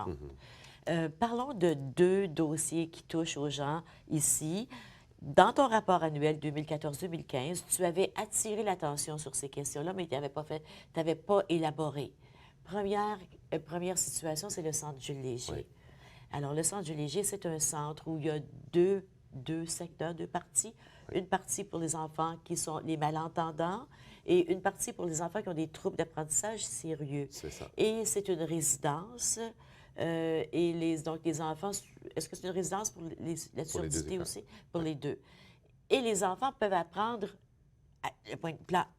différentes. Parlons de deux dossiers qui touchent aux gens ici. Dans ton rapport annuel 2014-2015, tu avais attiré l'attention sur ces questions-là, mais tu n'avais pas élaboré. Première situation, c'est le centre Jules Léger. Oui. Alors, le centre Jules Léger, c'est un centre où il y a deux secteurs, deux parties. Oui. Une partie pour les enfants qui sont les malentendants et une partie pour les enfants qui ont des troubles d'apprentissage sérieux. C'est ça. Et c'est une résidence. Donc, les enfants, est-ce que c'est une résidence pour la surdité aussi? Pour les deux. Et les enfants peuvent apprendre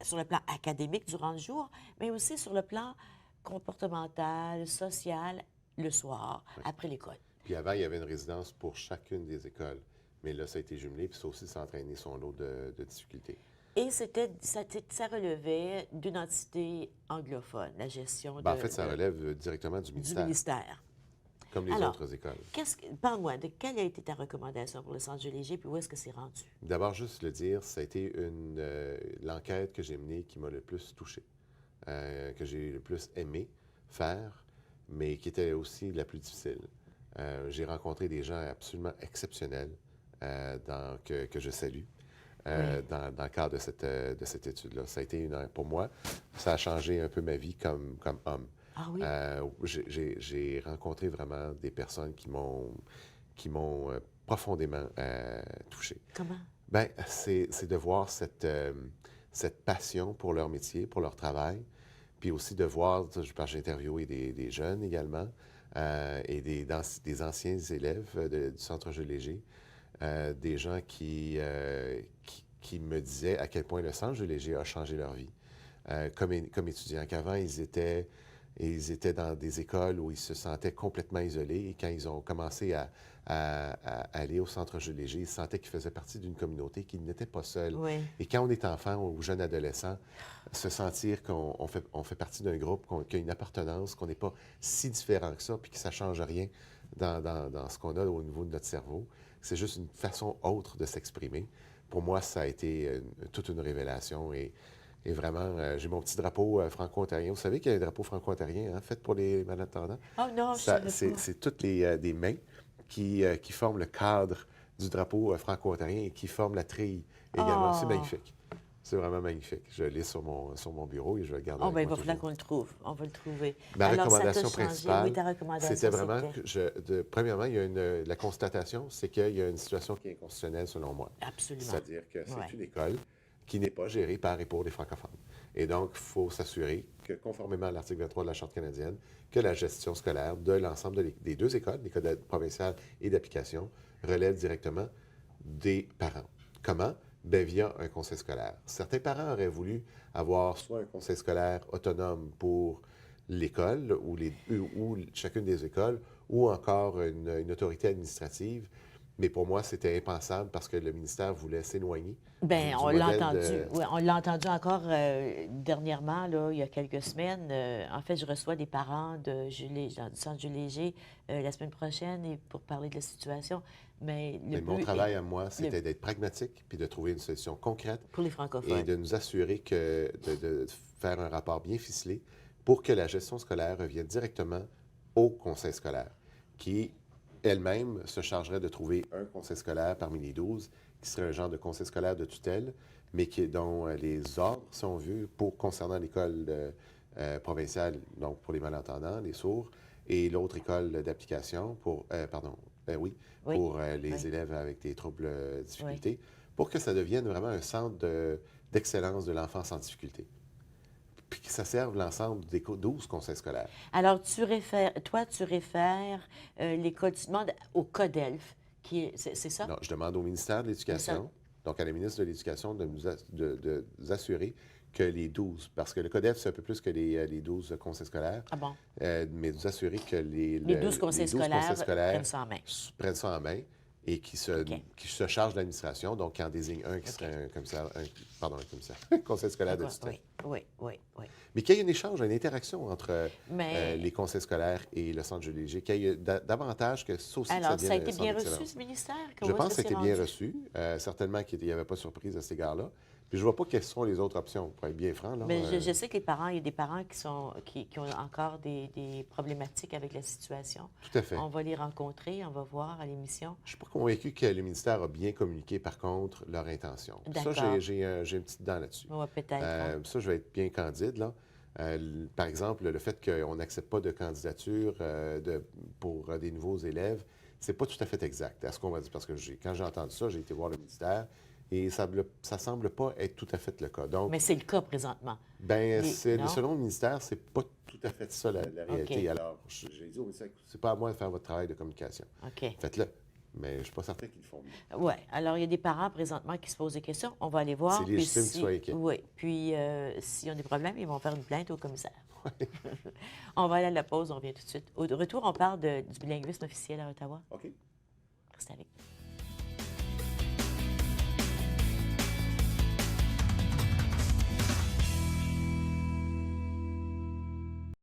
sur le plan académique durant le jour, mais aussi sur le plan comportemental, social, le soir, après l'école. Puis avant, il y avait une résidence pour chacune des écoles. Mais là, ça a été jumelé, puis ça aussi, ça a entraîné son lot de difficultés. Et ça relevait d'une entité anglophone, la gestion En fait, ça relève directement du du ministère. Comme les Alors, autres écoles. Parle-moi de quelle a été ta recommandation pour le centre Jules Léger, puis où est-ce que c'est rendu? D'abord, juste le dire, ça a été l'enquête que j'ai menée qui m'a le plus touché, que j'ai le plus aimé faire, mais qui était aussi la plus difficile. J'ai rencontré des gens absolument exceptionnels que je salue. Dans le cadre de cette étude-là. Ça a été pour moi, ça a changé un peu ma vie comme homme. Ah oui? J'ai rencontré vraiment des personnes qui m'ont profondément touché. Comment? Bien, c'est de voir cette passion pour leur métier, pour leur travail, puis aussi de voir, j'ai interviewé des jeunes également, et des anciens élèves du Centre Jules Léger, des gens qui me disaient à quel point le Centre Jules Léger a changé leur vie. Comme étudiants, qu'avant, ils étaient dans des écoles où ils se sentaient complètement isolés, et quand ils ont commencé à aller au Centre Jules Léger, ils se sentaient qu'ils faisaient partie d'une communauté, qu'ils n'étaient pas seuls. Oui. Et quand on est enfant ou jeune adolescent, se sentir qu'on fait partie d'un groupe, qu'il y a une appartenance, qu'on n'est pas si différent que ça, puis que ça ne change rien dans ce qu'on a au niveau de notre cerveau. C'est juste une façon autre de s'exprimer. Pour moi, ça a été toute une révélation. Et vraiment, j'ai mon petit drapeau franco-ontarien. Vous savez qu'il y a un drapeau franco-ontarien, fait pour les malentendants? Oh non, je savais pas. C'est toutes des mains qui forment le cadre du drapeau franco-ontarien et qui forment la trille également. Oh. C'est magnifique. C'est vraiment magnique. Je l'ai sur mon bureau et je le garde Oh, avec bien, il moi va falloir toujours. qu'on le trouve. On va le trouver. Ma Alors, recommandation ça t'a changé. principale, Oui, ta recommandation, c'était vraiment premièrement, il y a la constatation, c'est qu'il y a une situation qui est inconstitutionnelle selon moi. Absolument. C'est-à-dire que c'est Ouais. une école qui n'est pas gérée par et pour les francophones. Et donc, il faut s'assurer que, conformément à l'article 23 de la Charte canadienne, que la gestion scolaire de l'ensemble des deux écoles, l'école provinciale et d'application, relève directement des parents. Comment? Bien, via un conseil scolaire. Certains parents auraient voulu avoir soit un conseil scolaire autonome pour l'école ou chacune des écoles, ou encore une autorité administrative. Mais pour moi, c'était impensable parce que le ministère voulait s'éloigner. Bien, du on l'a modèle entendu. Oui, on l'a entendu encore dernièrement, là, il y a quelques semaines. En fait, je reçois des parents du Centre Jules Léger la semaine prochaine pour parler de la situation. Mais mon travail à moi, c'était d'être pragmatique puis de trouver une solution concrète pour les francophones. et de nous assurer de faire un rapport bien ficelé pour que la gestion scolaire revienne directement au conseil scolaire, qui elle-même se chargerait de trouver un conseil scolaire parmi les 12, qui serait un genre de conseil scolaire de tutelle, mais dont les ordres, si on veut, concernant l'école provinciale, donc pour les malentendants, les sourds, et l'autre école d'application pour les élèves avec des troubles difficultés, pour que ça devienne vraiment un centre d'excellence de l'enfance en difficulté. Puis que ça serve l'ensemble des 12 conseils scolaires. Alors, tu réfères l'école, tu demandes au CODELF, c'est ça? Non, je demande au ministère de l'Éducation, donc à la ministre de l'Éducation, de nous assurer que les 12, parce que le CODEF, c'est un peu plus que les 12 conseils scolaires. Ah bon? Mais nous assurer que les 12 conseils scolaires prennent ça en main et qui se chargent de l'administration, donc qui en désigne un qui serait un commissaire, un conseil scolaire de tutelle. Oui. Mais qu'il y ait un échange, une interaction entre les conseils scolaires et le Centre Jules Léger, qu'il y ait davantage que ça aussi. Alors, ça a été bien reçu, ce ministère? Je pense que ça a été bien reçu. Certainement qu'il n'y avait pas de surprise à cet égard-là. Puis je vois pas quelles sont les autres options, pour être bien franc. Là. Mais je sais que les parents, il y a des parents qui ont encore des problématiques avec la situation. Tout à fait. On va les rencontrer, on va voir à l'émission. Je ne suis pas convaincu que le ministère a bien communiqué, par contre, leur intention. Ça, D'accord. j'ai une petite dent là-dessus. Ouais, peut-être. Ça, je vais être bien candide, là. Par exemple, le fait qu'on n'accepte pas de candidature pour des nouveaux élèves, c'est pas tout à fait exact à ce qu'on va dire. Parce que quand j'ai entendu ça, j'ai été voir le ministère et ça semble pas être tout à fait le cas. Donc, Mais c'est le cas présentement. ben, Non? selon le ministère, c'est pas tout à fait ça la réalité. OK. Alors, j'ai dit au ministère, c'est pas à moi de faire votre travail de communication. OK. Faites-le. Mais je suis pas certain qu'ils le font bien. Oui. Alors, il y a des parents présentement qui se posent des questions. On va aller voir. C'est légitime qu'ils soient inquiets. Oui. Puis, s'ils ont des problèmes, ils vont faire une plainte au commissaire. On va aller à la pause, on revient tout de suite. Au retour, on parle du bilinguisme officiel à Ottawa. OK. Restez avec nous.